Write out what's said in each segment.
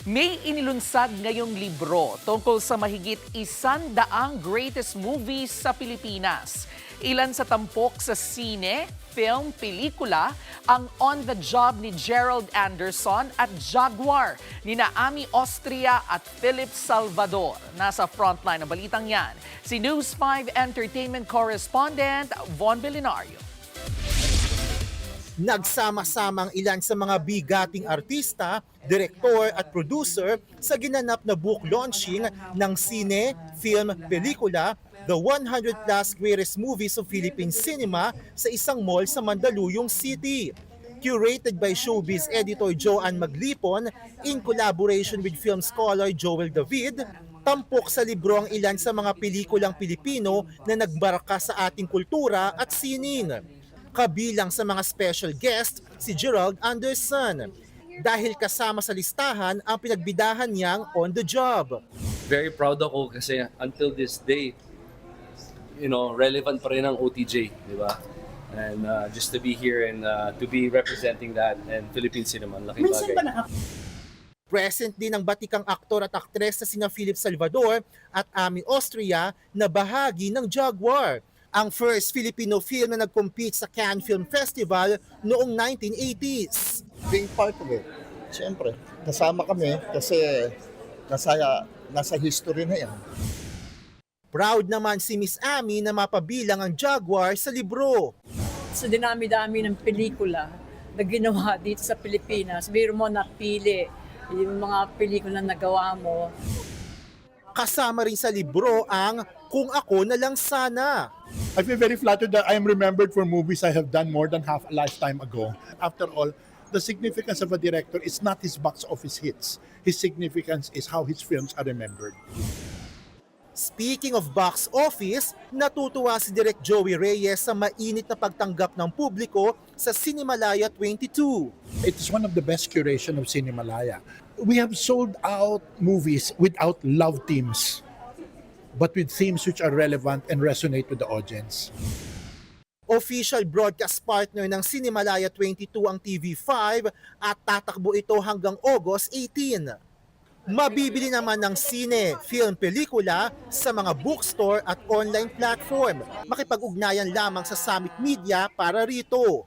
May inilunsad ngayong libro tungkol sa mahigit 100 greatest movies sa Pilipinas. Ilan sa tampok sa sine, film, pelikula ang On the Job ni Gerald Anderson at Jaguar ni Ami Austria at Philip Salvador. Nasa frontline ng balitang yan, si News 5 Entertainment Correspondent Von Belinario. Nagsama-sama ang ilan sa mga bigating artista, direktor at producer sa ginanap na book launching ng sine, film, pelikula, The 100 Plus Greatest Movies of Philippine Cinema sa isang mall sa Mandaluyong City. Curated by showbiz editor Joanne Maglipon in collaboration with film scholar Joel David, tampok sa libro ang ilan sa mga pelikulang Pilipino na nagbaraka sa ating kultura at sining. Kabilang sa mga special guest si Gerald Anderson dahil kasama sa listahan ang pinagbidahan niyang On the Job. Very proud ako kasi until this day, relevant pa rin ang OTJ, di ba? And just to be here and to be representing that and Philippine cinema, laking bagay. Present din ang batikang aktor at aktres na sina Philip Salvador at Ami Austria na bahagi ng Jaguar, ang first Filipino film na nag-compete sa Cannes Film Festival noong 1980s. Being part of it, siyempre, kasama kami kasi nasa history na yan. Proud naman si Miss Ami na mapabilang ang Jaguar sa libro. Sa dinami-dami ng pelikula na ginawa dito sa Pilipinas, biro mo napili yung mga pelikula na nagawa mo. Kasama rin sa libro ang Kung Ako na Lang Sana. I feel very flattered that I am remembered for movies I have done more than half a lifetime ago. After all, the significance of a director is not his box office hits. His significance is how his films are remembered. Speaking of box office, natutuwa si Direk Joey Reyes sa mainit na pagtanggap ng publiko sa Cinemalaya 22. It is one of the best curation of Cinemalaya. We have sold out movies without love themes, but with themes which are relevant and resonate with the audience. Official broadcast partner ng Cinemalaya 22 ang TV5 at tatakbo ito hanggang August 18. Mabibili naman ng sine, film, pelikula sa mga bookstore at online platform. Makipag-ugnayan lamang sa Summit Media para rito.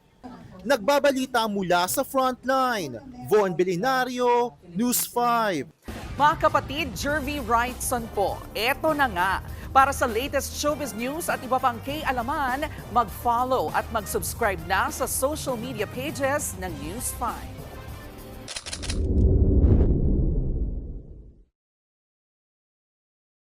Nagbabalita mula sa Frontline, Von Belinario, News 5. Mga kapatid, Jervy Wrightson po. Eto na nga. Para sa latest showbiz news at iba pang kay-alaman, mag-follow at mag-subscribe na sa social media pages ng News 5.